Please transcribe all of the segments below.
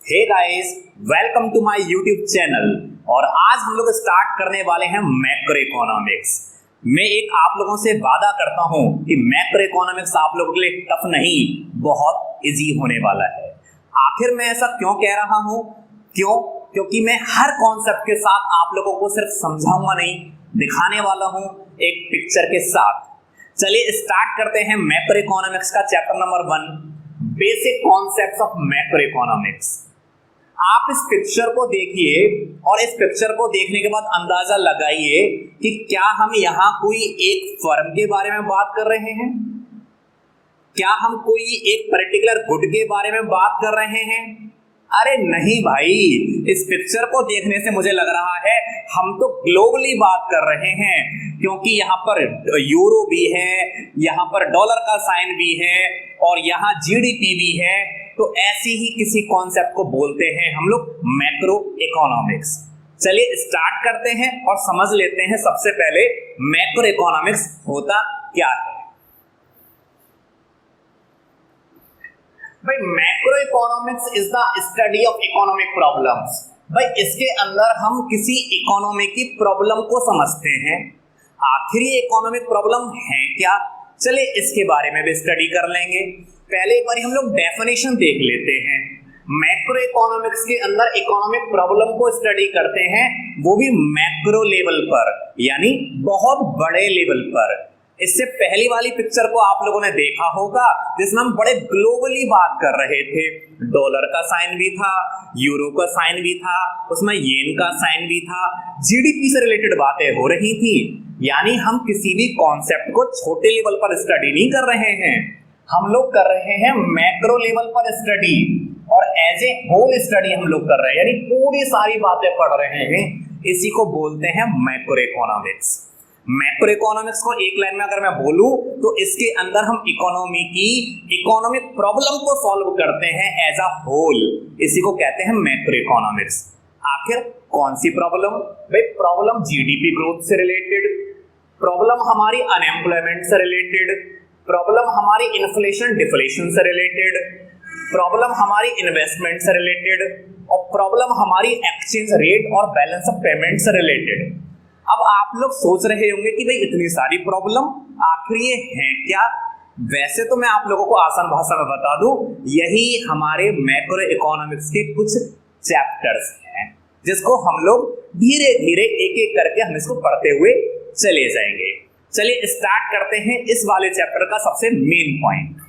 Hey guys, welcome to my YouTube channel. और आज हम लोग स्टार्ट करने वाले हैं मैक्रो इकोनॉमिक्स। मैं एक आप लोगों से वादा करता हूं कि मैक्रो इकोनॉमिक्स आप लोगों के लिए टफ नहीं, बहुत इजी होने वाला है। आखिर मैं ऐसा क्यों कह रहा हूं? क्योंकि मैं हर कॉन्सेप्ट के साथ आप लोगों को सिर्फ समझाऊंगा नहीं, दिखाने वाला हूं एक पिक्चर के साथ। चलिए स्टार्ट करते हैं मैक्रो इकोनॉमिक्स का chapter number 1, basic concepts of macro economics. आप इस पिक्चर को देखिए और इस पिक्चर को देखने के बाद अंदाजा लगाइए कि क्या हम यहां कोई एक फर्म के बारे में बात कर रहे हैं, क्या हम कोई एक पर्टिकुलर गुड के बारे में बात कर रहे हैं। अरे नहीं भाई, इस पिक्चर को देखने से मुझे लग रहा है हम तो ग्लोबली बात कर रहे हैं, क्योंकि यहाँ पर यूरो भी है, यहाँ पर डॉलर का साइन भी है और यहाँ जीडीपी भी है। तो ऐसी ही किसी कॉन्सेप्ट को बोलते हैं हम लोग मैक्रो इकोनॉमिक्स। चलिए स्टार्ट करते हैं और समझ लेते हैं सबसे पहले मैक्रो इकोनॉमिक्स होता क्या है। भाई macro economics is the study of economic problems. भाई इसके अंदर हम किसी इकोनॉमी की प्रॉब्लम को समझते हैं। आखिर ये इकोनॉमिक प्रॉब्लम है क्या, चलिए इसके बारे में भी स्टडी कर लेंगे। पहले एक बार हम लोग डेफिनेशन देख लेते हैं। मैक्रो इकोनॉमिक्स के अंदर इकोनॉमिक प्रॉब्लम को स्टडी करते हैं, वो भी मैक्रो लेवल पर, यानी बहुत बड़े लेवल पर। इससे पहली वाली पिक्चर को आप लोगों ने देखा होगा जिसमें हम बड़े ग्लोबली बात कर रहे थे। डॉलर का साइन भी था, यूरो का साइन भी था, उसमें येन का साइन भी था, जीडीपी से रिलेटेड बातें हो रही थी। यानी हम किसी भी कॉन्सेप्ट को छोटे लेवल पर स्टडी नहीं कर रहे हैं, हम लोग कर रहे हैं मैक्रो लेवल पर स्टडी, और एज ए होल स्टडी हम लोग कर रहे हैं, यानी पूरी सारी बातें पढ़ रहे हैं। इसी को बोलते हैं मैक्रो इकोनॉमिक्स। मैक्रो इकोनॉमिक्स को एक लाइन में अगर मैं बोलूं तो इसके अंदर हम इकोनॉमी की इकोनॉमिक प्रॉब्लम को सॉल्व करते हैं एज अ होल। इसी को कहते हैं मैक्रो इकोनॉमिक्स। आखिर कौन सी प्रॉब्लम? भाई प्रॉब्लम जीडीपी ग्रोथ से रिलेटेड, प्रॉब्लम हमारी अनएम्प्लॉयमेंट से रिलेटेड, प्रॉब्लम हमारी इन्फ्लेशन डिफ्लेशन से रिलेटेड, प्रॉब्लम हमारी इन्वेस्टमेंट से रिलेटेड, और प्रॉब्लम हमारी एक्सचेंज रेट और बैलेंस ऑफ पेमेंट से रिलेटेड। अब आप लोग सोच रहे होंगे कि भाई इतनी सारी प्रॉब्लम आखिर ये है क्या? वैसे तो मैं आप लोगों को आसान भाषा में बता दूं, यही हमारे मैक्रो इकोनॉमिक्स के कुछ चैप्टर्स हैं, जिसको हम लोग धीरे धीरे एक एक करके हम इसको पढ़ते हुए चले जाएंगे। चलिए स्टार्ट करते हैं इस वाले चैप्टर का सबसे मेन पॉइंट।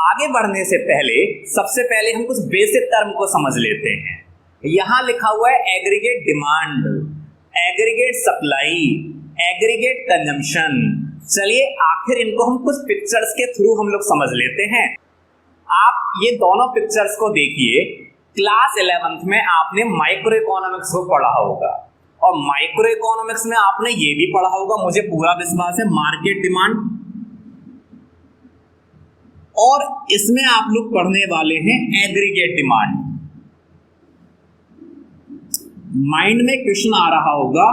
आगे बढ़ने से पहले सबसे पहले हम कुछ बेसिक टर्म को समझ लेते हैं। यहां लिखा हुआ है aggregate demand, aggregate supply, aggregate consumption. चलिए आखिर इनको हम कुछ पिक्चर्स के थ्रू हम लोग समझ लेते हैं। आप ये दोनों पिक्चर्स को देखिए। क्लास 11th में आपने माइक्रो इकोनॉमिक्स को पढ़ा होगा, और माइक्रो इकोनॉमिक्स में आपने ये भी पढ़ा होगा, मुझे पूरा विश्वास है, मार्केट डिमांड। और इसमें आप लोग पढ़ने वाले हैं एग्रीगेट डिमांड। माइंड में क्वेश्चन आ रहा होगा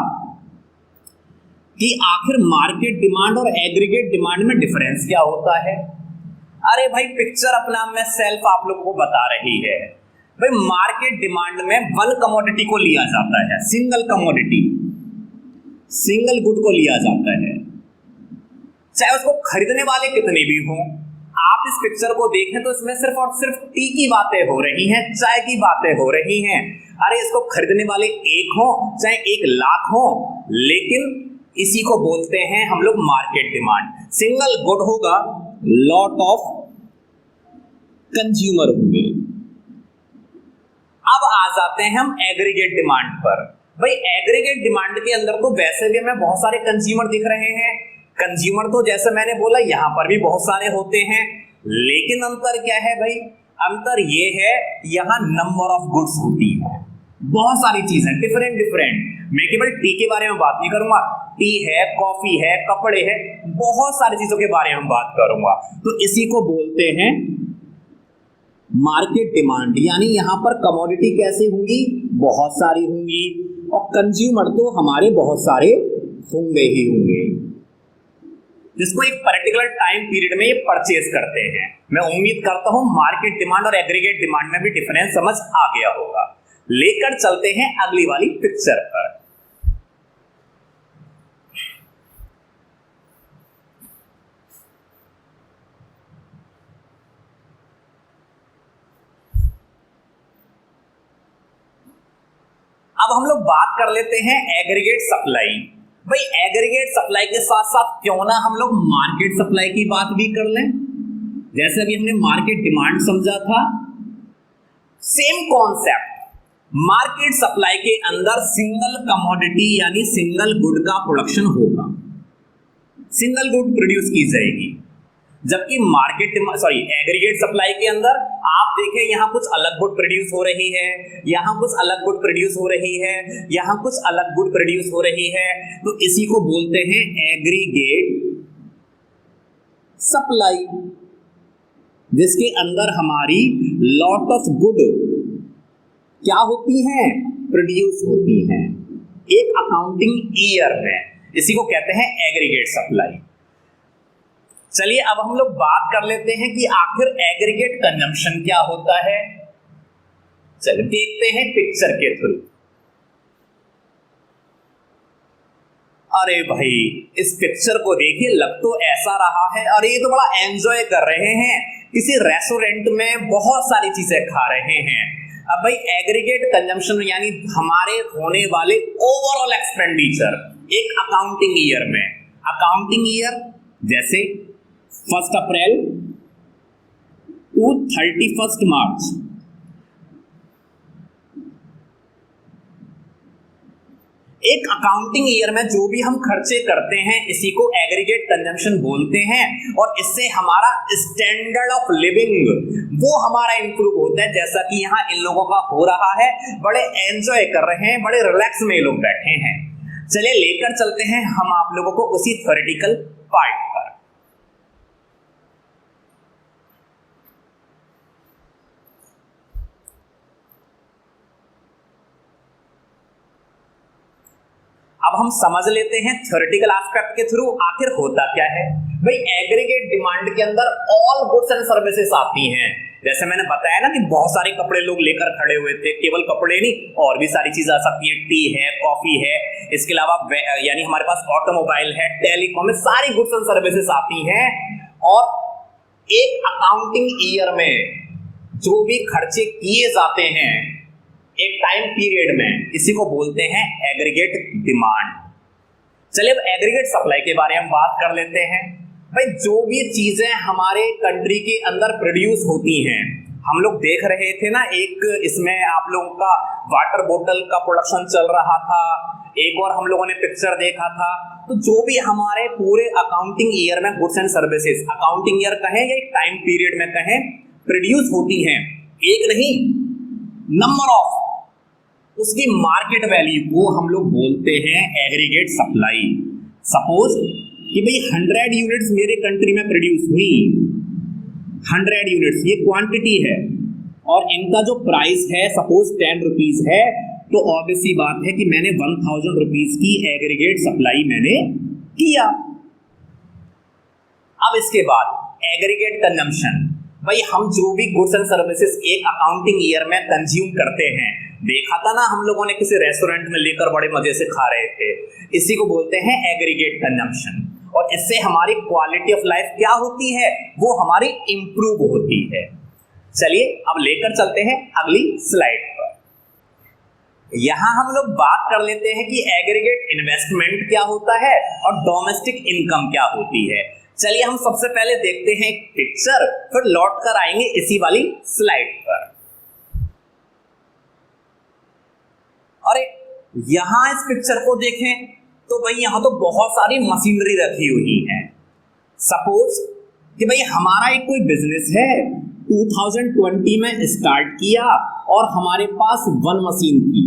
कि आखिर मार्केट डिमांड और एग्रीगेट डिमांड में डिफरेंस क्या होता है। अरे भाई पिक्चर अपना में सेल्फ आप लोगों को बता रही है। भाई मार्केट डिमांड में वन कमोडिटी को लिया जाता है, सिंगल कमोडिटी, सिंगल गुड को लिया जाता है, चाहे उसको खरीदने वाले कितने भी हों। आप इस पिक्चर को देखें तो इसमें सिर्फ और सिर्फ टी की बातें हो रही हैं, चाय की बातें हो रही हैं। अरे इसको खरीदने वाले एक हो चाहे 1,00,000 हो, लेकिन इसी को बोलते हैं हम लोग मार्केट डिमांड। सिंगल गुड होगा, लॉट ऑफ कंज्यूमर होंगे। अब आ जाते हैं हम एग्रीगेट डिमांड पर। भाई एग्रीगेट डिमांड के अंदर तो वैसे भी हमें बहुत सारे कंज्यूमर दिख रहे हैं। कंज्यूमर तो जैसे मैंने बोला यहां पर भी बहुत सारे होते हैं, लेकिन अंतर क्या है भाई? अंतर ये है यहां नंबर ऑफ गुड्स होती है, बहुत सारी चीजें डिफरेंट डिफरेंट। मैं केवल टी के बारे में बात नहीं करूंगा, टी है, कॉफी है, कपड़े हैं, बहुत सारी चीजों के बारे में बात करूंगा। तो इसी को बोलते हैं मार्केट डिमांड, यानी यहां पर कमोडिटी कैसे होंगी, बहुत सारी होंगी, और कंज्यूमर तो हमारे बहुत सारे होंगे ही होंगे, जिसको एक पर्टिकुलर टाइम पीरियड में ये परचेज करते हैं। मैं उम्मीद करता हूं मार्केट डिमांड और एग्रीगेट डिमांड में भी डिफरेंस समझ आ गया होगा। लेकर चलते हैं अगली वाली पिक्चर पर। अब हम लोग बात कर लेते हैं एग्रीगेट सप्लाई। भाई एग्रीगेट सप्लाई के साथ साथ क्यों ना हम लोग मार्केट सप्लाई की बात भी कर लें। जैसे अभी हमने मार्केट डिमांड समझा था, सेम कॉन्सेप्ट, मार्केट सप्लाई के अंदर सिंगल कमोडिटी यानी सिंगल गुड का प्रोडक्शन होगा, सिंगल गुड प्रोड्यूस की जाएगी। जबकि मार्केट एग्रीगेट सप्लाई के अंदर आप देखें यहां कुछ अलग गुड प्रोड्यूस हो रही है, यहां कुछ अलग गुड प्रोड्यूस हो रही है, यहां कुछ अलग गुड प्रोड्यूस हो रही है, तो इसी को बोलते हैं एग्रीगेट सप्लाई, जिसके अंदर हमारी लॉट ऑफ गुड क्या होती हैं, प्रोड्यूस होती हैं एक अकाउंटिंग ईयर में, इसी को कहते हैं एग्रीगेट सप्लाई। चलिए अब हम लोग बात कर लेते हैं कि आखिर एग्रीगेट कंजम्पशन क्या होता है। चलिए देखते हैं पिक्चर के थ्रू। अरे भाई इस पिक्चर को देखिए, लग तो ऐसा रहा है, अरे ये तो बड़ा एंजॉय कर रहे हैं, किसी रेस्टोरेंट में बहुत सारी चीजें खा रहे हैं। अब भाई एग्रीगेट कंजम्पशन यानी हमारे होने वाले ओवरऑल एक्सपेंडिचर एक अकाउंटिंग ईयर में, अकाउंटिंग ईयर जैसे 1 अप्रैल टू 31 मार्च, एक अकाउंटिंग ईयर में जो भी हम खर्चे करते हैं इसी को एग्रीगेट कंजम्पशन बोलते हैं, और इससे हमारा स्टैंडर्ड ऑफ लिविंग वो हमारा इंप्रूव होता है, जैसा कि यहाँ इन लोगों का हो रहा है, बड़े एंजॉय कर रहे हैं, बड़े रिलैक्स में ये लोग बैठे हैं। चलिए लेकर चलते हैं हम आप लोगों को उसी थ्योरेटिकल पार्ट पर। अब हम समझ लेते हैं थ्योरेटिकल एस्पेक्ट के थ्रू आखिर होता क्या है। भाई एग्रीगेट डिमांड के अंदर ऑल गुड्स एंड सर्विसेज आती हैं। जैसे मैंने बताया ना कि बहुत सारे कपड़े लोग लेकर खड़े हुए थे, केवल कपड़े नहीं और भी सारी चीजें आ सकती हैं, टी है, कॉफी है, इसके अलावा यानी हमारे पास ऑटोमोबाइल है, टेलीकॉम है, सारी गुड्स एंड सर्विसेज आती हैं। और एक अकाउंटिंग ईयर में जो भी खर्चे किए जाते हैं एक टाइम पीरियड में, इसी को बोलते हैं एग्रीगेट डिमांड। चलिए अब एग्रीगेट सप्लाई के बारे में बात कर लेते हैं। भाई जो भी चीजें हमारे कंट्री के अंदर प्रोड्यूस होती हैं, हम लोग देख रहे थे ना, एक इसमें आप लोगों का वाटर बोतल का प्रोडक्शन चल रहा था, एक और हम लोगों ने पिक्चर देखा था। तो जो भी हमारे पूरे अकाउंटिंग ईयर में goods and services, accounting year कहें या एक टाइम पीरियड में कहें, प्रोड्यूस होती हैं, एक नहीं नंबर ऑफ, उसकी मार्केट वैल्यू को हम लोग बोलते हैं एग्रीगेट सप्लाई। सपोज कि भाई 100 यूनिट्स मेरे कंट्री में प्रोड्यूस हुई, 100 यूनिट्स ये क्वांटिटी है, और इनका जो प्राइस है सपोज 10 रुपीज है, तो ऑब्वियस सी बात है कि मैंने 1000 रुपीज की एग्रीगेट सप्लाई मैंने किया। अब इसके बाद एग्रीगेट कंजम्पशन, भाई हम जो भी गुड्स एंड सर्विसेज एक अकाउंटिंग ईयर में कंज्यूम करते हैं, देखा था ना हम लोगों ने किसी रेस्टोरेंट में लेकर बड़े मजे से खा रहे थे, इसी को बोलते हैं एग्रीगेट कंजम्पशन। और इससे हमारी क्वालिटी ऑफ लाइफ क्या होती है, वो हमारी इंप्रूव होती है। चलिए अब लेकर चलते हैं अगली स्लाइड पर। यहां हम लोग बात कर लेते हैं कि एग्रीगेट इन्वेस्टमेंट क्या होता है और डोमेस्टिक इनकम क्या होती है। चलिए हम सबसे पहले देखते हैं पिक्चर, फिर लौट कर आएंगे इसी वाली स्लाइड पर। अरे यहां इस पिक्चर को देखें तो भाई यहां तो बहुत सारी मशीनरी रखी हुई है। सपोज कि भाई हमारा एक कोई बिजनेस है, 2020 में स्टार्ट किया और हमारे पास 1 मशीन थी।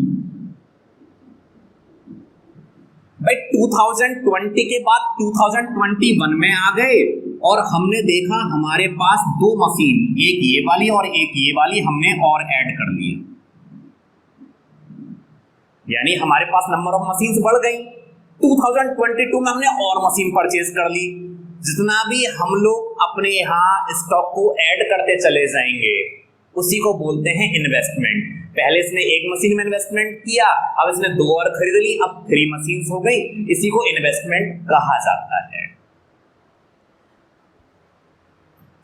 भाई 2020 के बाद 2021 में आ गए और हमने देखा हमारे पास दो मशीन, एक ये वाली और एक ये वाली हमने और ऐड कर ली, यानी हमारे पास नंबर ऑफ मशीन्स बढ़ गई। 2022 में हमने और मशीन परचेज कर ली। जितना भी हम लोग अपने यहाँ स्टॉक को ऐड करते चले जाएंगे उसी को बोलते हैं इन्वेस्टमेंट। पहले इसने एक मशीन में इन्वेस्टमेंट किया, अब इसने दो और खरीद ली, अब 3 मशीन्स हो गई, इसी को इन्वेस्टमेंट कहा जाता है।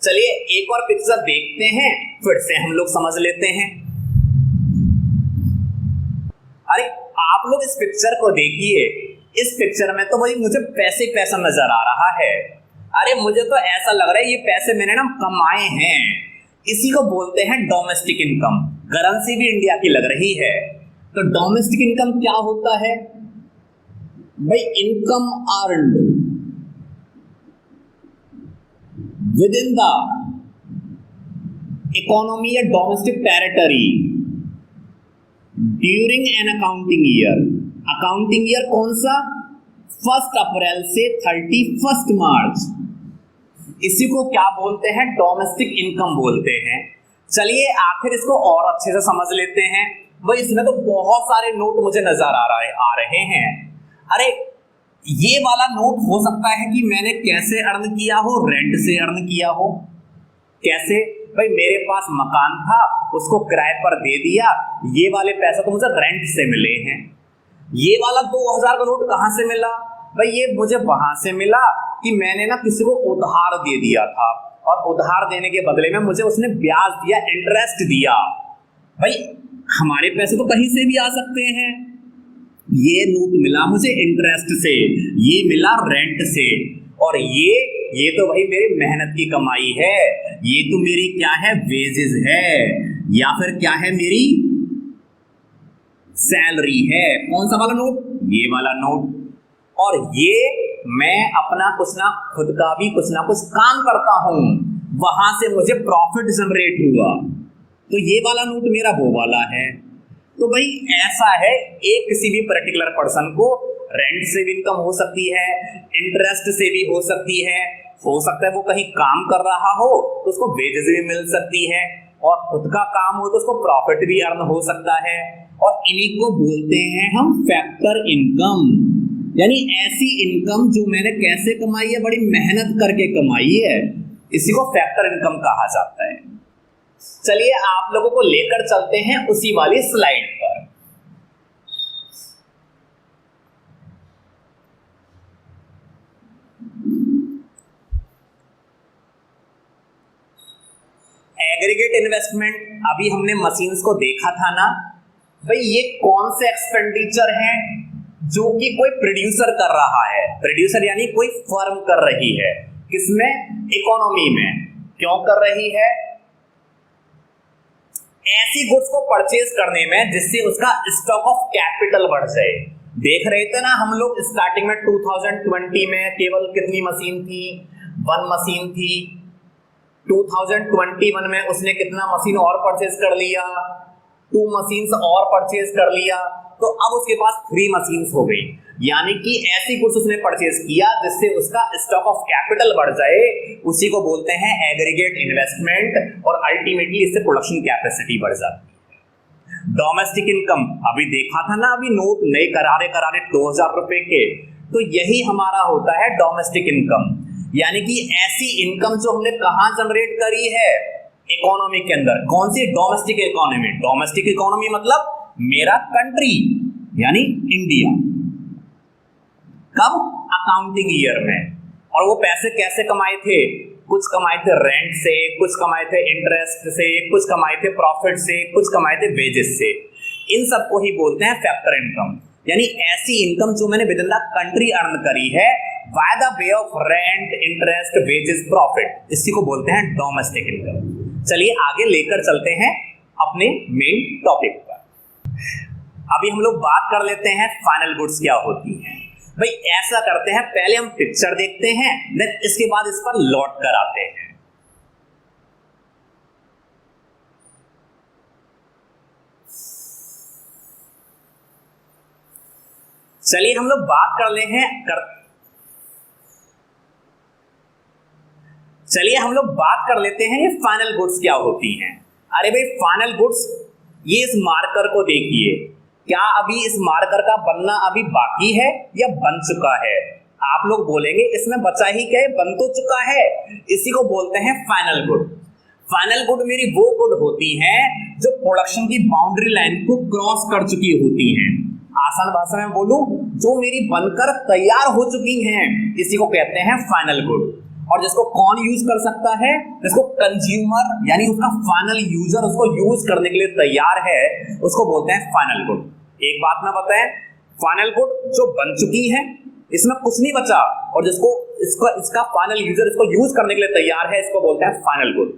चलिए एक और पिक्चर देखते हैं, फिर से हम लोग समझ लेते हैं। अरे आप लोग इस पिक्चर को देखिए, इस पिक्चर में तो भाई मुझे पैसे पैसा नजर आ रहा है। अरे मुझे तो ऐसा लग रहा है ये पैसे मैंने ना कमाए हैं। इसी को बोलते हैं डोमेस्टिक इनकम। करेंसी भी इंडिया की लग रही है। तो डोमेस्टिक इनकम क्या होता है भाई? Income earned within the economy या domestic territory during an accounting year. Accounting year कौन सा? 1 अप्रैल से 31 मार्च। इसी को क्या बोलते हैं? डोमेस्टिक इनकम बोलते हैं। चलिए आखिर इसको और अच्छे से समझ लेते हैं। भाई इसमें तो बहुत सारे नोट मुझे नजर आ रहे हैं। अरे ये वाला नोट हो सकता है कि मैंने कैसे अर्न किया हो? रेंट से अर्न किया हो। कैसे भाई? मेरे पास मकान था, उसको किराए पर दे दिया, ये वाले पैसे तो मुझे रेंट से मिले हैं। ये वाला 2000 का नोट कहां से मिला भाई? ये मुझे वहां से मिला कि मैंने ना किसी को उधार दे दिया था और उधार देने के बदले में मुझे उसने ब्याज दिया, इंटरेस्ट दिया। भाई हमारे पैसे तो कहीं से भी आ सकते हैं। ये नोट मिला मुझे इंटरेस्ट से, ये मिला रेंट से, और ये तो भाई मेरी मेहनत की कमाई है। ये तो मेरी क्या है? वेजेस है, या फिर क्या है? मेरी सैलरी है। कौन सा वाला नोट? ये वाला नोट। और ये मैं अपना कुछ ना खुद का भी कुछ ना कुछ काम करता हूं, वहां से मुझे प्रॉफिट जनरेट हुआ, तो ये वाला नोट मेरा वो वाला है। तो भाई ऐसा है, एक किसी भी पर्टिकुलर पर्सन को रेंट से भी इनकम हो सकती है, इंटरेस्ट से भी हो सकती है, हो सकता है वो कहीं काम कर रहा हो तो उसको वेजेस भी मिल सकती है, और खुद का काम हो तो उसको प्रॉफिट भी अर्न हो सकता है। और इन्हीं को बोलते हैं हम फैक्टर इनकम, यानी ऐसी इनकम जो मैंने कैसे कमाई है? बड़ी मेहनत करके कमाई है, इसी को फैक्टर इनकम कहा जाता है। चलिए आप लोगों को लेकर चलते हैं उसी वाली स्लाइड पर। एग्रीगेट इन्वेस्टमेंट, अभी हमने मशीन्स को देखा था ना भाई, ये कौन से एक्सपेंडिचर हैं जो कि कोई प्रोड्यूसर कर रहा है। प्रोड्यूसर यानी कोई फर्म कर रही है, किसमें? इकोनॉमी में। क्यों कर रही है? ऐसी गुड्स को परचेज करने में जिससे उसका स्टॉक ऑफ कैपिटल बढ़ जाए। देख रहे थे ना हम लोग स्टार्टिंग में 2020 में केवल कितनी मशीन थी? 1 मशीन थी। 2021 में उसने कितना मशीन और परचेज कर लिया? 2 मशीन्स और परचेज कर लिया, तो अब उसके पास 3 मशीन्स हो गई। यानी कि ऐसी गुड्स उसने परचेज किया जिससे उसका स्टॉक ऑफ कैपिटल बढ़ जाए, उसी को बोलते हैं एग्रीगेट इन्वेस्टमेंट, और अल्टीमेटली इससे प्रोडक्शन कैपेसिटी बढ़ जाती है। डोमेस्टिक इनकम अभी देखा था ना, अभी नोट नए करारे 2000 रुपए के, तो यही हमारा होता है डोमेस्टिक इनकम। यानी कि ऐसी इनकम जो हमने कहां जनरेट करी है? इकोनॉमी के अंदर। कौन सी? Domestic economy. डोमेस्टिक इकोनॉमी मतलब मेरा कंट्री यानी इंडिया। कब? अकाउंटिंग ईयर में। और वो पैसे कैसे कमाए थे? कुछ कमाए थे रेंट से, कुछ कमाए थे इंटरेस्ट से, कुछ कमाए थे प्रॉफिट से, कुछ कमाए थे वेजेस से। इन सबको ही बोलते हैं फैक्टर इनकम, यानी ऐसी इनकम जो मैंने with in the country earn करी है by the way of rent, interest, wages, profit, इसी को बोलते हैं डोमेस्टिक इनकम। चलिए आगे लेकर चलते हैं अपने मेन टॉपिक पर। अभी हम लोग बात कर लेते हैं फाइनल गुड्स क्या होती हैं। भाई ऐसा करते हैं, पहले हम पिक्चर देखते हैं, देन इसके बाद इस पर लौट कर आते हैं। चलिए हम लोग बात कर ले हैं चलिए हम लोग बात कर लेते हैं ये फाइनल गुड्स क्या होती हैं। अरे भाई फाइनल गुड्स, ये इस मार्कर को देखिए, क्या अभी इस मार्कर का बनना अभी बाकी है या बन चुका है? आप लोग बोलेंगे इसमें बचा ही क्या है, बन तो चुका है। इसी को बोलते हैं फाइनल गुड। फाइनल गुड मेरी वो गुड होती हैं जो प्रोडक्शन की बाउंड्री लाइन को क्रॉस कर चुकी होती हैं। आसान भाषा में बोलूं, जो मेरी बनकर तैयार हो चुकी हैं, इसी को कहते हैं फाइनल गुड। और जिसको कौन यूज कर सकता है? जिसको कंज्यूमर यानी उसका फाइनल यूजर उसको यूज करने के लिए तैयार है, उसको बोलते हैं फाइनल गुड। एक बात ना बताएं, फाइनल गुड जो बन चुकी है, इसमें कुछ नहीं बचा, और जिसको इसका फाइनल यूजर इसको यूज करने के लिए तैयार है, इसको बोलते हैं फाइनल गुड।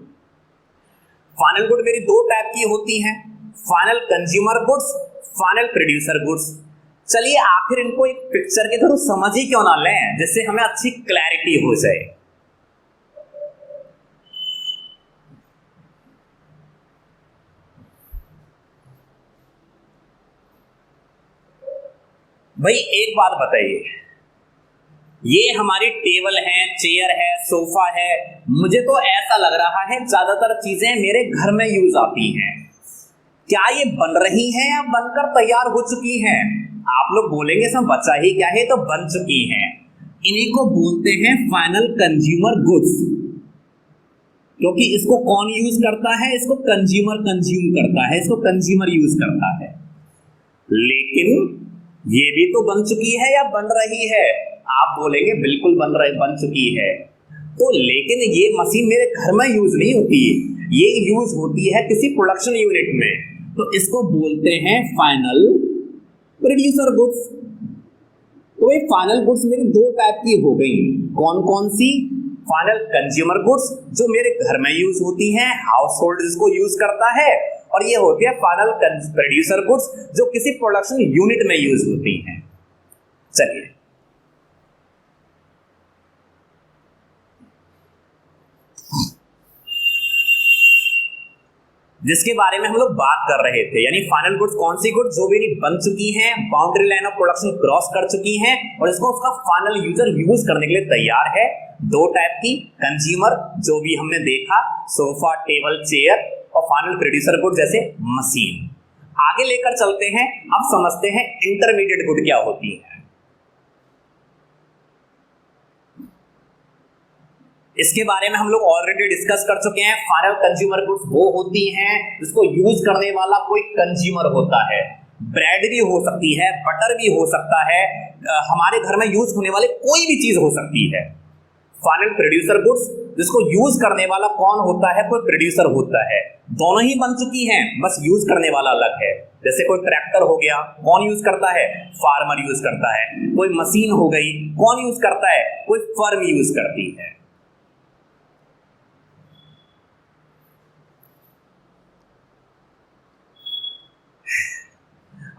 फाइनल गुड मेरी दो टाइप की होती हैं, final consumer goods, final producer goods. चलिए आखिर इनको एक पिक्चर के थ्रू समझ ही क्यों ना लें, जिससे हमें अच्छी क्लैरिटी हो जाए। भाई एक बात बताइए, ये हमारी टेबल है, चेयर है, सोफा है, मुझे तो ऐसा लग रहा है ज्यादातर चीजें मेरे घर में यूज आती हैं। क्या ये बन रही हैं या बनकर तैयार हो चुकी हैं? आप लोग बोलेंगे सब बचा ही क्या है, तो बन चुकी हैं। इन्हीं को बोलते हैं फाइनल कंज्यूमर गुड्स, क्योंकि इसको कौन यूज करता है? इसको कंज्यूमर कंज्यूम करता है, इसको कंज्यूमर यूज करता है। लेकिन ये भी तो बन चुकी है या बन रही है? आप बोलेंगे बिल्कुल बन चुकी है। तो लेकिन ये मशीन मेरे घर में यूज नहीं होती, ये यूज होती है किसी प्रोडक्शन यूनिट में, तो इसको बोलते हैं फाइनल प्रोड्यूसर गुड्स। तो ये फाइनल गुड्स मेरी दो टाइप की हो गई, कौन कौन सी? फाइनल कंज्यूमर गुड्स जो मेरे घर में यूज होती हैं, हाउस होल्ड जिसको यूज करता है, और ये होती है फाइनल प्रोड्यूसर गुड्स जो किसी प्रोडक्शन यूनिट में यूज होती हैं। चलिए जिसके बारे में हम लोग बात कर रहे थे, यानी फाइनल गुड्स कौन सी गुड्स जो मेरी बन चुकी हैं, boundary line of production cross कर चुकी हैं, और इसको उसका फाइनल यूजर यूज करने के लिए तैयार है। दो टाइप की, कंज्यूमर जो भी हमने देखा, सोफा, टेबल, चेयर, और फाइनल प्रोड्यूसर गुड जैसे मशीन। आगे लेकर चलते हैं, अब समझते हैं इंटरमीडिएट गुड क्या होती है। इसके बारे में हम लोग ऑलरेडी डिस्कस कर चुके हैं। फाइनल कंज्यूमर गुड्स वो होती हैं जिसको यूज करने वाला कोई कंज्यूमर होता है। ब्रेड भी हो सकती है, बटर भी हो सकता है, हमारे घर में यूज होने वाले कोई भी चीज हो सकती है। फाइनल प्रोड्यूसर गुड्स जिसको यूज करने वाला कौन होता है? कोई प्रोड्यूसर होता है। दोनों ही बन चुकी हैं, बस यूज करने वाला अलग है। जैसे कोई ट्रैक्टर हो गया, कौन यूज करता है? फार्मर यूज करता है। कोई मशीन हो गई, कौन यूज करता है? कोई फर्म यूज करती है।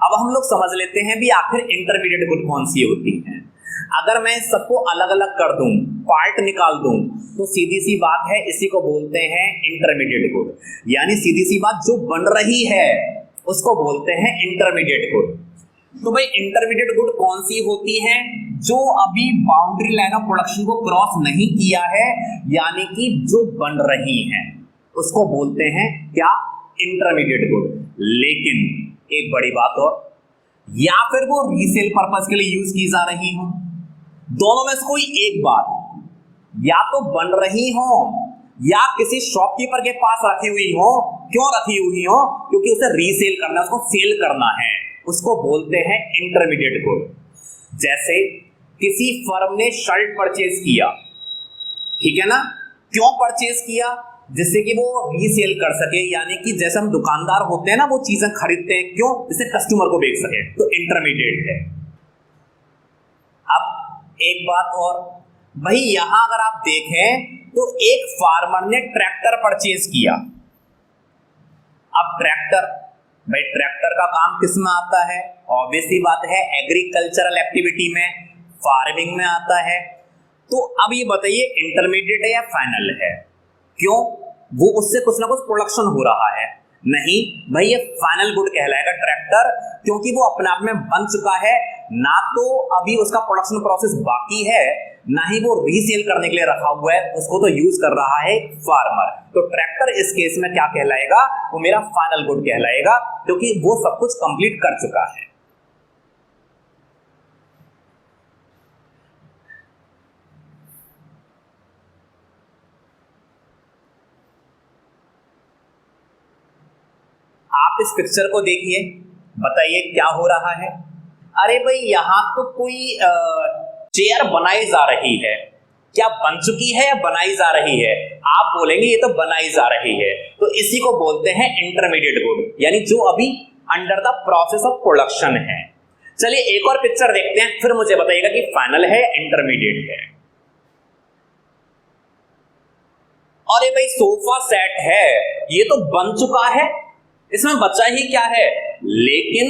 अब हम लोग समझ लेते हैं भी आखिर इंटरमीडिएट गुड कौन सी होती हैं। अगर मैं सबको अलग अलग कर दूं, पार्ट निकाल दूं, तो सीधी सी बात है, इसी को बोलते हैं इंटरमीडिएट गुड। यानी सीधी सी बात, जो बन रही है उसको बोलते हैं इंटरमीडिएट गुड। तो भाई इंटरमीडिएट गुड कौन सी होती हैं? जो अभी बाउंड्री लाइन ऑफ प्रोडक्शन को क्रॉस नहीं किया है, यानी कि जो बन रही हैं, उसको बोलते हैं क्या? Intermediate good. लेकिन एक बड़ी बात और, या फिर वो रीसेल पर्पस के लिए यूज की जा रही हो। दोनों में से कोई एक बात, या तो बन रही हो या किसी शॉपकीपर के पास रखी हुई हो। क्यों रखी हुई हो? क्योंकि उसे रीसेल करना है, उसको सेल करना है, उसको बोलते हैं इंटरमीडिएट गुड। जैसे किसी फर्म ने शर्ट परचेज किया, ठीक है ना? क्यों परचेज किया? जिससे कि वो रीसेल कर सके, यानी कि जैसे हम दुकानदार होते हैं ना, वो चीजें खरीदते हैं क्यों? जिससे कस्टमर को बेच सके, तो इंटरमीडिएट है। अब एक बात और, भाई यहां अगर आप देखें तो एक फार्मर ने ट्रैक्टर परचेज किया। अब ट्रैक्टर, भाई ट्रैक्टर का काम किस में आता है? ऑब्वियसली बात है एग्रीकल्चरल एक्टिविटी में, फार्मिंग में आता है। तो अब ये बताइए इंटरमीडिएट है या फाइनल है? क्यों? वो उससे कुछ ना कुछ प्रोडक्शन हो रहा है। नहीं भाई, ये फाइनल गुड कहलाएगा ट्रैक्टर, क्योंकि वो अपने आप में बन चुका है। ना तो अभी उसका प्रोडक्शन प्रोसेस बाकी है, ना ही वो रीसेल करने के लिए रखा हुआ है, उसको तो यूज कर रहा है फार्मर। तो ट्रैक्टर इस केस में क्या कहलाएगा, वो मेरा फाइनल गुड कहलाएगा, क्योंकि वो सब कुछ कंप्लीट कर चुका है। आप इस पिक्चर को देखिए, बताइए क्या हो रहा है। अरे भाई यहां तो कोई चेयर बनाई जा रही है, क्या बन चुकी है या बनाई जा रही है? आप बोलेंगे ये तो बनाई जा रही है, तो इसी को बोलते हैं इंटरमीडिएट गुड, यानी जो अभी under the process of production है। चलिए एक और पिक्चर देखते हैं, फिर मुझे बताइएगा कि फाइनल है इंटरमीडिएट है। अरे भाई सोफा सेट है, ये तो बन चुका है, इसमें बचा ही क्या है, लेकिन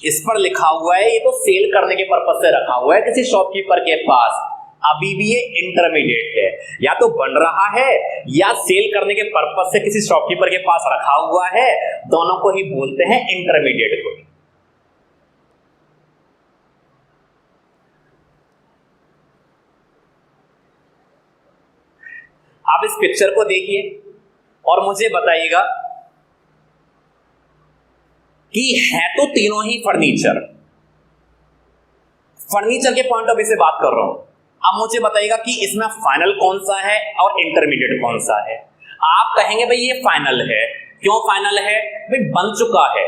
इस पर लिखा हुआ है ये तो सेल करने के पर्पज से रखा हुआ है किसी शॉपकीपर के पास, अभी भी ये इंटरमीडिएट है। या तो बन रहा है या सेल करने के पर्पज से किसी शॉपकीपर के पास रखा हुआ है, दोनों को ही बोलते हैं इंटरमीडिएट गुड। आप इस पिक्चर को देखिए और मुझे बताइएगा कि है तो तीनों ही फर्नीचर, फर्नीचर के पॉइंट ऑफ व्यू से बात कर रहा हूं। अब मुझे बताइएगा कि इसमें फाइनल कौन सा है और इंटरमीडिएट कौन सा है। आप कहेंगे भाई ये फाइनल है, क्यों फाइनल है? भाई बन चुका है,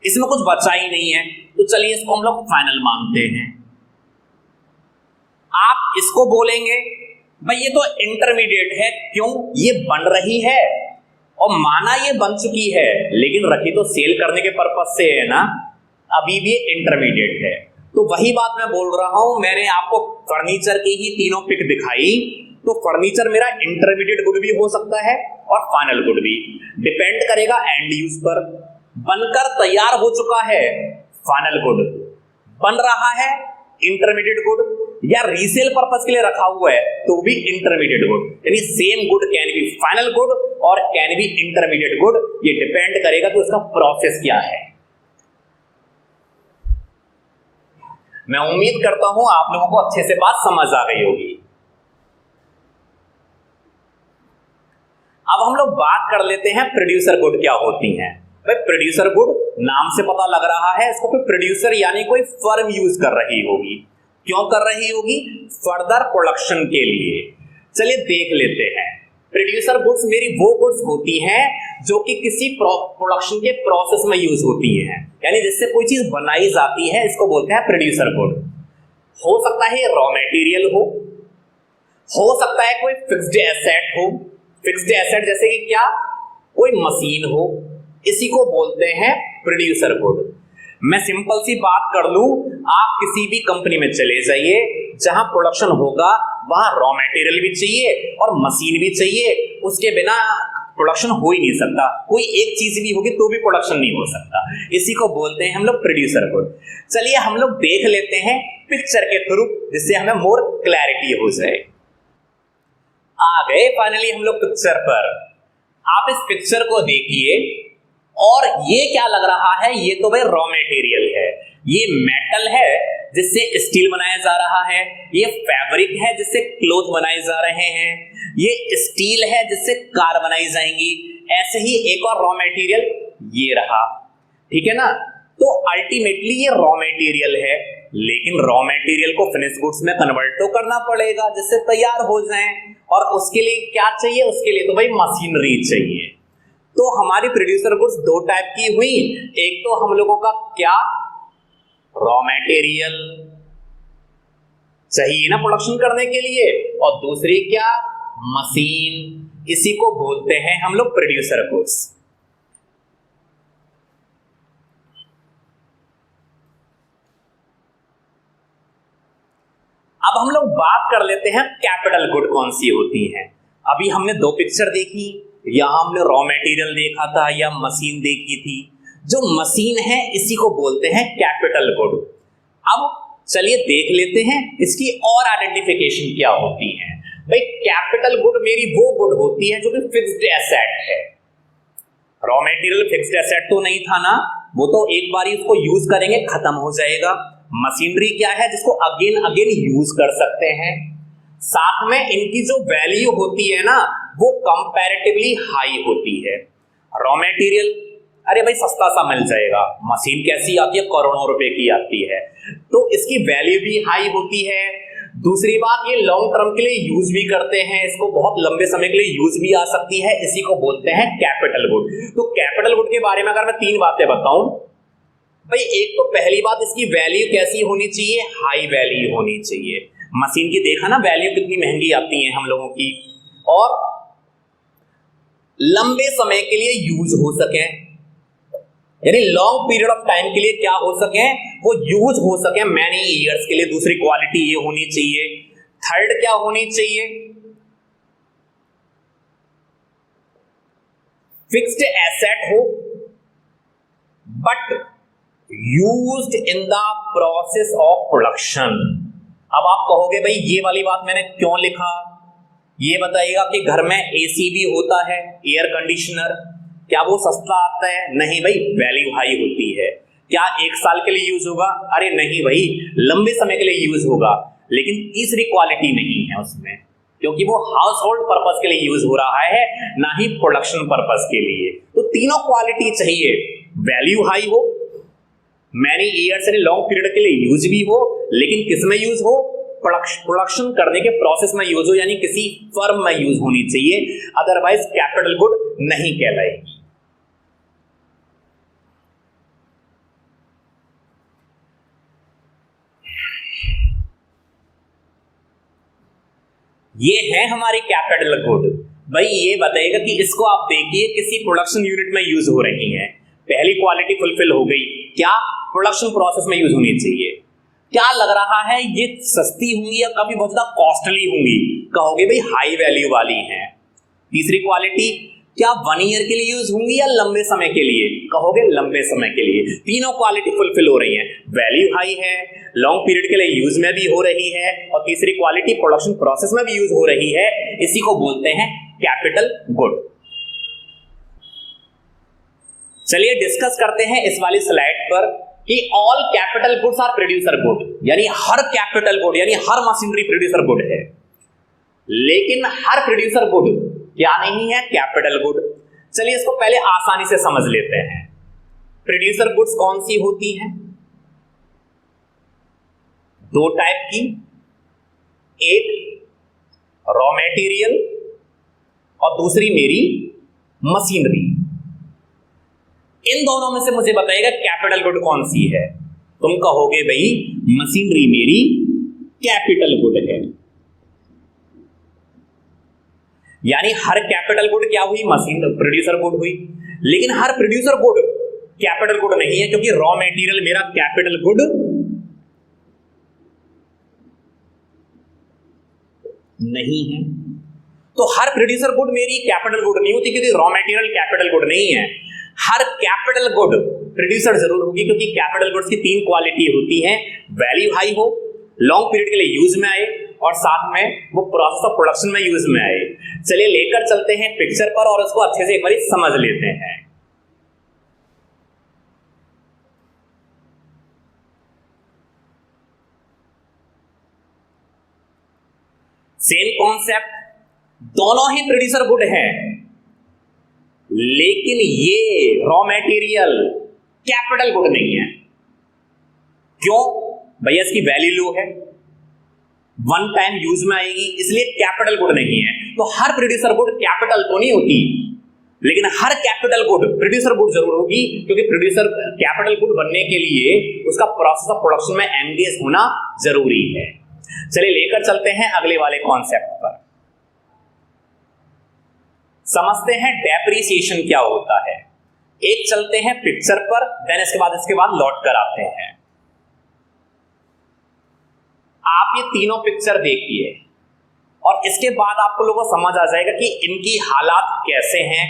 इसमें कुछ बचा ही नहीं है, तो चलिए इसको हम लोग फाइनल मानते हैं। आप इसको बोलेंगे भाई ये तो इंटरमीडिएट है, क्यों? ये बन रही है और माना ये बन चुकी है, लेकिन रखी तो सेल करने के पर्पज से है ना, अभी भी इंटरमीडिएट है। तो वही बात मैं बोल रहा हूं, मैंने आपको फर्नीचर की ही तीनों पिक दिखाई, तो फर्नीचर मेरा इंटरमीडिएट गुड भी हो सकता है और फाइनल गुड भी, डिपेंड करेगा एंड यूज पर। बनकर तैयार हो चुका है फाइनल गुड, बन रहा है इंटरमीडिएट गुड, या रीसेल पर्पस के लिए रखा हुआ है तो भी इंटरमीडिएट गुड। यानी same good can be final good और कैन बी इंटरमीडिएट गुड, ये डिपेंड करेगा तो इसका प्रोसेस क्या है। मैं उम्मीद करता हूं आप लोगों को अच्छे से बात समझ आ गई होगी। अब हम लोग बात कर लेते हैं प्रोड्यूसर गुड क्या होती हैं। भाई प्रोड्यूसर गुड नाम से पता लग रहा है, इसको कोई प्रोड्यूसर यानी कोई फर्म यूज कर रही होगी। क्यों कर रही होगी? फर्दर प्रोडक्शन के लिए। चलिए देख लेते हैं। प्रोड्यूसर गुड्स मेरी वो गुड्स होती हैं जो कि किसी प्रोडक्शन के प्रोसेस में यूज होती हैं, यानी जिससे कोई चीज बनाई जाती है, इसको बोलते हैं प्रोड्यूसर गुड। हो सकता है रॉ मटेरियल हो सकता है कोई फिक्स्ड एसेट हो, फिक्स्ड एसेट जैसे कि क्या, कोई मशीन हो, इसी को बोलते हैं प्रोड्यूसर गुड। मैं सिंपल सी बात कर लूं, आप किसी भी कंपनी में चले जाइए, जहां प्रोडक्शन होगा वहां रॉ मटेरियल भी चाहिए और मशीन भी चाहिए, उसके बिना प्रोडक्शन हो ही नहीं सकता। कोई एक चीज भी होगी तो भी प्रोडक्शन नहीं हो सकता, इसी को बोलते हैं हम लोग प्रोड्यूसर गुड। चलिए हम लोग देख लेते हैं पिक्चर के थ्रू, जिससे हमें मोर क्लैरिटी हो जाए। आ गए फाइनली हम लोग पिक्चर पर। आप इस पिक्चर को देखिए और ये क्या लग रहा है, ये तो भाई रॉ मटेरियल है, ये मेटल है जिससे स्टील बनाया जा रहा है, ये फैब्रिक है जिससे क्लोथ बनाए जा रहे हैं, ये स्टील है जिससे कार बनाई जाएंगी। ऐसे ही एक और रॉ मटेरियल ये रहा, ठीक है ना। तो अल्टीमेटली ये रॉ मटेरियल है, लेकिन रॉ मटेरियल को फिनिश गुड्स में कन्वर्ट तो करना पड़ेगा जिससे तैयार हो जाएं, और उसके लिए क्या चाहिए? उसके लिए तो भाई मशीनरी चाहिए। तो हमारी प्रोड्यूसर गुड्स दो टाइप की हुई, एक तो हम लोगों का क्या, रॉ मटेरियल चाहिए ना प्रोडक्शन करने के लिए, और दूसरी क्या, मशीन, इसी को बोलते हैं हम लोग प्रोड्यूसर गुड्स। अब हम लोग बात कर लेते हैं कैपिटल गुड कौन सी होती हैं। अभी हमने दो पिक्चर देखी, यहां हमने रॉ मटेरियल देखा था या मशीन देखी थी। जो मशीन है इसी को बोलते हैं कैपिटल गुड। अब चलिए देख लेते हैं इसकी और आइडेंटिफिकेशन क्या होती है। भाई कैपिटल गुड मेरी वो गुड होती है जो कि फिक्स्ड एसेट है। रॉ मटेरियल फिक्स्ड एसेट तो नहीं था ना, वो तो एक बार ही उसको यूज करेंगे खत्म हो जाएगा। मशीनरी क्या है जिसको अगेन अगेन यूज कर सकते हैं, साथ में इनकी जो वैल्यू होती है ना वो कंपैरेटिवली हाई होती है। रॉ मटेरियल, अरे भाई सस्ता सा मिल जाएगा, मशीन कैसी आती है, करोड़ों रुपए की आती है, तो इसकी वैल्यू भी हाई होती है। दूसरी बात, ये लॉन्ग टर्म के लिए यूज भी करते हैं, इसको बहुत लंबे समय के लिए यूज भी आ सकती है, इसी को बोलते हैं कैपिटल गुड। तो कैपिटल गुड के बारे में अगर मैं 3 बातें बताऊं भाई, एक तो पहली बात इसकी वैल्यू कैसी होनी चाहिए, हाई वैल्यू होनी चाहिए। मशीन की देखा ना वैल्यू कितनी महंगी आती है हम लोगों की, और लंबे समय के लिए यूज हो सके, यानी लॉन्ग पीरियड ऑफ टाइम के लिए क्या हो सके, वो यूज हो सके मैनी ईयर्स के लिए। दूसरी क्वालिटी ये होनी चाहिए। थर्ड क्या होनी चाहिए, फिक्स्ड एसेट हो but used in the process of production. अब आप कहोगे भाई ये वाली बात मैंने क्यों लिखा, ये बताइएगा कि घर में एसी भी होता है, एयर कंडीशनर, क्या वो सस्ता आता है? नहीं भाई, वैल्यू हाई होती है। क्या 1 साल के लिए यूज होगा? अरे नहीं भाई, लंबे समय के लिए यूज होगा, लेकिन तीसरी क्वालिटी नहीं है उसमें, क्योंकि वो हाउस होल्ड पर्पज के लिए यूज हो रहा है, ना ही प्रोडक्शन पर्पज के लिए। तो तीनों क्वालिटी चाहिए, वैल्यू हाई हो, मैनी ईयर्स यानी लॉन्ग पीरियड के लिए यूज भी हो, लेकिन किस में यूज हो, प्रोडक्शन करने के प्रोसेस में यूज हो, यानी किसी फर्म में यूज होनी चाहिए, अदरवाइज कैपिटल गुड नहीं कहलाएगी। ये है हमारी कैपिटल गुड। भाई ये बताइएगा कि इसको आप देखिए किसी प्रोडक्शन यूनिट में यूज हो रही है, पहली क्वालिटी फुलफिल हो गई, क्या प्रोडक्शन प्रोसेस में यूज होनी चाहिए। क्या लग रहा है ये सस्ती होंगी या कभी बहुत ज्यादा कॉस्टली होंगी, कहोगे भाई हाई वैल्यू वाली हैं। तीसरी क्वालिटी, क्या 1 ईयर के लिए यूज होंगी या लंबे समय के लिए, कहोगे लंबे समय के लिए। तीनों क्वालिटी फुलफिल हो रही हैं, वैल्यू हाई है, लॉन्ग पीरियड के लिए यूज में भी हो रही है, और तीसरी क्वालिटी प्रोडक्शन प्रोसेस में भी यूज हो रही है, इसी को बोलते हैं कैपिटल गुड। चलिए डिस्कस करते हैं इस वाली स्लाइड पर कि all capital goods are producer good, यानी हर कैपिटल गुड यानी हर मशीनरी प्रोड्यूसर गुड है, लेकिन हर प्रोड्यूसर गुड क्या नहीं है, कैपिटल गुड। चलिए इसको पहले आसानी से समझ लेते हैं। प्रोड्यूसर गुड्स कौन सी होती हैं? 2 टाइप की, एक रॉ मटेरियल और दूसरी मेरी मशीनरी। इन दोनों में से मुझे बताइएगा कैपिटल गुड कौन सी है। तुम कहोगे भाई मशीनरी मेरी कैपिटल गुड है, यानी हर कैपिटल गुड क्या हुई, मशीन प्रोड्यूसर गुड हुई, लेकिन हर प्रोड्यूसर गुड कैपिटल गुड नहीं है, क्योंकि रॉ मटेरियल मेरा कैपिटल गुड नहीं है। तो हर प्रोड्यूसर गुड मेरी कैपिटल गुड नहीं होती, क्योंकि रॉ मटेरियल कैपिटल गुड नहीं है। हर कैपिटल गुड प्रोड्यूसर जरूर होगी, क्योंकि कैपिटल गुड्स की 3 क्वालिटी होती है, वैल्यू हाई हो, लॉन्ग पीरियड के लिए यूज में आए, और साथ में वो प्रोसेस ऑफ प्रोडक्शन में यूज में आए। चलिए लेकर चलते हैं पिक्चर पर और उसको अच्छे से एक बार समझ लेते हैं। सेम कॉन्सेप्ट, दोनों ही प्रोड्यूसर गुड हैं, लेकिन ये रॉ मटेरियल कैपिटल गुड नहीं है। क्यों भैया? इसकी वैल्यू लो है, 1 टाइम यूज में आएगी, इसलिए कैपिटल गुड नहीं है। तो हर प्रोड्यूसर गुड कैपिटल तो नहीं होती, लेकिन हर कैपिटल गुड प्रोड्यूसर गुड जरूर होगी, क्योंकि प्रोड्यूसर कैपिटल गुड बनने के लिए उसका प्रोसेस ऑफ प्रोडक्शन में एंगेज होना जरूरी है। चलिए लेकर चलते हैं अगले वाले कॉन्सेप्ट पर, समझते हैं डेप्रिसिएशन क्या होता है। एक चलते हैं पिक्चर पर, देन इसके बाद लौट कर आते हैं। आप ये तीनों पिक्चर देखिए और इसके बाद आपको लोगों को समझ आ जाएगा कि इनकी हालात कैसे हैं,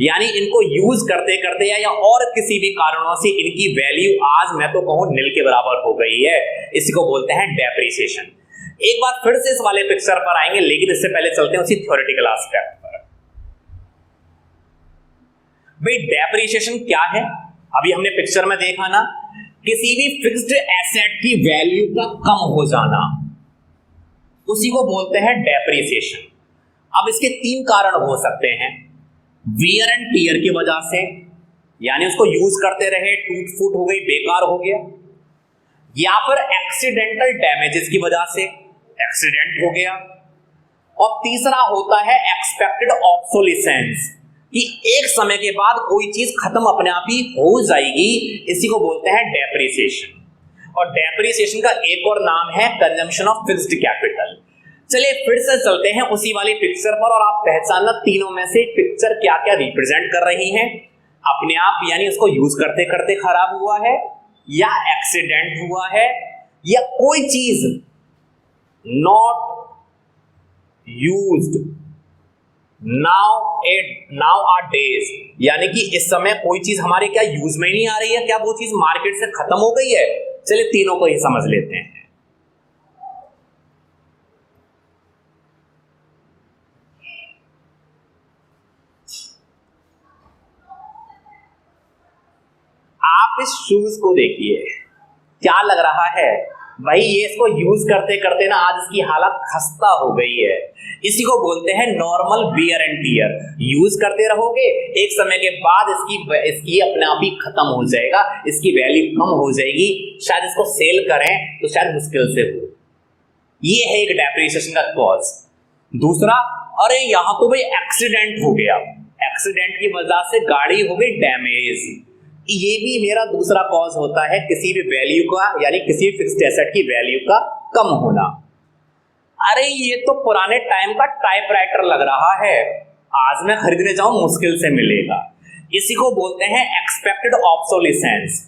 यानी इनको यूज करते करते या और किसी भी कारणों से इनकी वैल्यू आज मैं तो कहूं नील के बराबर हो गई है। इसी को बोलते हैं डेप्रिसिएशन। एक बार फिर से इस वाले पिक्चर पर आएंगे, लेकिन इससे पहले चलते हैं उसी थ्योरेटिकल एस्पेक्ट पर। भाई डेप्रिसिएशन क्या है? अभी हमने पिक्चर में देखा ना किसी भी फिक्स्ड एसेट की वैल्यू का कम हो जाना, उसी को बोलते हैं डेप्रिसिएशन। अब इसके तीन कारण हो सकते हैं। वियर एंड टियर की वजह से, यानी उसको यूज करते रहे, टूट फूट हो गई, बेकार हो गया, या फिर एक्सीडेंटल डैमेजेस की वजह से, एक्सीडेंट हो गया, और तीसरा होता है एक्सपेक्टेड ऑब्सोलिसेंस, कि एक समय के बाद कोई चीज खत्म अपने आप ही हो जाएगी, इसी को बोलते हैं डेप्रिसिएशन। और डेप्रिसिएशन का एक और नाम है कंजम्पशन ऑफ फिक्स्ड कैपिटल। चलिए फिर से चलते हैं उसी वाली पिक्चर पर, और आप पहचानना तीनों में से पिक्चर क्या क्या रिप्रेजेंट कर रही है। अपने आप यानी उसको यूज करते करते खराब हुआ है, या एक्सीडेंट हुआ है, या कोई चीज not used nowadays, यानी कि इस समय कोई चीज हमारे क्या यूज में नहीं आ रही है, क्या वो चीज मार्केट से खत्म हो गई है। चलिए तीनों को ही समझ लेते हैं। आप इस शूज को देखिए, क्या लग रहा है भाई, ये इसको यूज करते करते ना आज इसकी हालत खस्ता हो गई है। इसी को बोलते हैं normal wear and tear. Use करते रहोगे, एक समय के बाद इसकी अपने आप ही खत्म हो जाएगा, इसकी वैल्यू कम हो जाएगी, शायद इसको सेल करें तो शायद मुश्किल से हो। ये है एक डेप्रिसिएशन का कॉज। दूसरा, अरे यहां तो भाई एक्सीडेंट हो गया, एक्सीडेंट की वजह से गाड़ी हो गई डैमेज, ये भी मेरा दूसरा कॉज होता है किसी भी वैल्यू का, यानी किसी भी फिक्स्ड एसेट की वैल्यू का कम होना। अरे ये तो पुराने टाइम का टाइपराइटर लग रहा है, आज मैं खरीदने जाऊं मुश्किल से मिलेगा, इसी को बोलते हैं एक्सपेक्टेड ऑब्सोलिसेंस।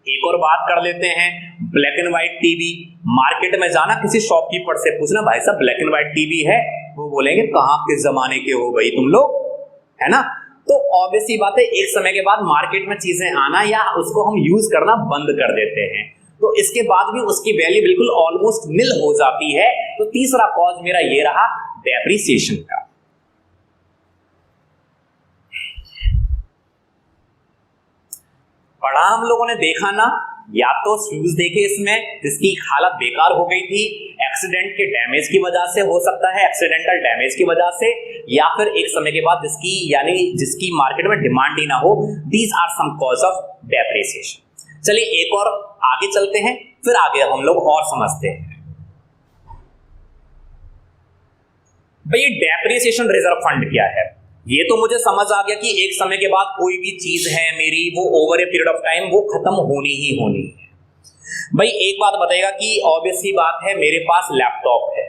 एक और बात कर लेते हैं, black and white TV. Market में जाना, किसी शॉपकीपर से पूछना, भाई साहब ब्लैक एंड व्हाइट टीवी है, वो बोलेंगे कहां किस जमाने के हो भाई तुम लोग, है ना। तो ऑब्वियस सी बात है, एक समय के बाद मार्केट में चीजें आना या उसको हम यूज करना बंद कर देते हैं, तो इसके बाद भी उसकी वैल्यू बिल्कुल ऑलमोस्ट निल हो जाती है। तो तीसरा कॉज मेरा ये रहा डेप्रिसिएशन का। पढ़ा हम लोगों ने, देखा ना, या तो शूज देखे इसमें जिसकी हालत बेकार हो गई थी, एक्सीडेंट के डैमेज की वजह से हो सकता है, एक्सीडेंटल डैमेज की वजह से, या फिर एक समय के बाद जिसकी मार्केट में डिमांड ही ना हो। These are some cause of depreciation. चलिए एक और आगे चलते हैं, फिर आगे हम लोग और समझते हैं। भाई डेप्रिसिएशन रिजर्व फंड क्या है, ये तो मुझे समझ आ गया कि एक समय के बाद कोई भी चीज है मेरी, वो over a period of time वो खत्म होनी ही होनी है। भाई एक बात बताइएगा कि ऑब्वियस सी बात है, मेरे पास लैपटॉप है,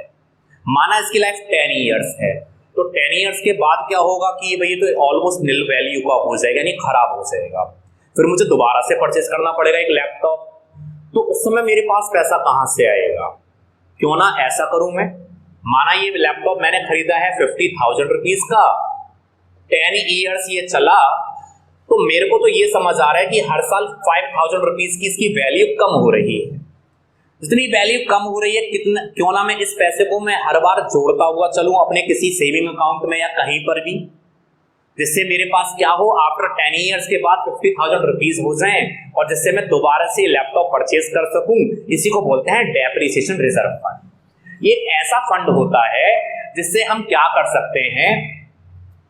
माना इसकी लाइफ 10 इयर्स है, तो 10 इयर्स के बाद क्या होगा कि भाई तो ऑलमोस्ट निल वैल्यू का हो जाएगा, यानी खराब हो जाएगा, फिर मुझे दोबारा से परचेस करना पड़ेगा एक लैपटॉप। तो उस समय मेरे पास पैसा कहां से आएगा। क्यों ना ऐसा करूं मैं, माना ये लैपटॉप मैंने खरीदा है 50,000 रुपीज का, 10 इयर्स ये चला, तो मेरे को तो ये समझ आ रहा है कि हर साल 5,000 रुपीज की इसकी वैल्यू कम हो रही है। जितनी वैल्यू कम हो रही है, कितना क्यों ना मैं इस पैसे को मैं हर बार जोड़ता हुआ चलूं अपने किसी सेविंग अकाउंट में या कहीं पर भी, जिससे मेरे पास क्या हो, आफ्टर 10 इयर्स के बाद 50,000 रुपीज हो जाएं, और जिससे मैं दोबारा से लैपटॉप परचेज कर सकूं। इसी को बोलते हैं डेप्रिसिएशन रिजर्व फंड। ये एक ऐसा फंड होता है जिससे हम क्या कर सकते हैं,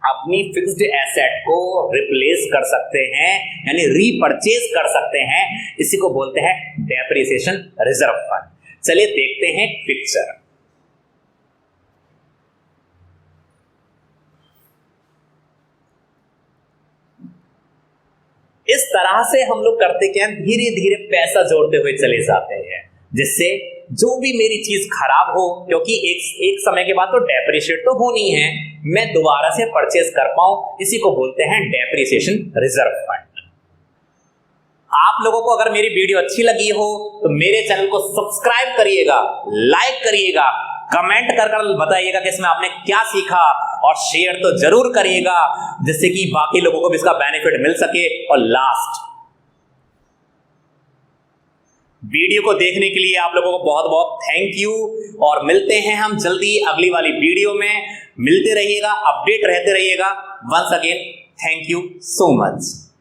अपनी फिक्स्ड एसेट को रिप्लेस कर सकते हैं, यानी रीपरचेज कर सकते हैं। इसी को बोलते हैं डेप्रिसिएशन रिजर्व फंड। चलिए देखते हैं पिक्चर। इस तरह से हम लोग करते क्या, धीरे धीरे पैसा जोड़ते हुए चले जाते हैं, जिससे जो भी मेरी चीज खराब हो, क्योंकि एक समय के बाद तो डेप्रिशिएट तो होनी है, मैं दोबारा से परचेज कर पाऊं। इसी को बोलते हैं डेप्रिसिएशन रिजर्व फंड। आप लोगों को अगर मेरी वीडियो अच्छी लगी हो तो मेरे चैनल को सब्सक्राइब करिएगा, लाइक करिएगा, कमेंट कर बताइएगा कि इसमें आपने क्या सीखा, और शेयर तो जरूर करिएगा जिससे कि बाकी लोगों को भी इसका बेनिफिट मिल सके। और लास्ट, वीडियो को देखने के लिए आप लोगों को बहुत बहुत थैंक यू, और मिलते हैं हम जल्दी अगली वाली वीडियो में। मिलते रहिएगा, अपडेट रहते रहिएगा। Once again thank you so much.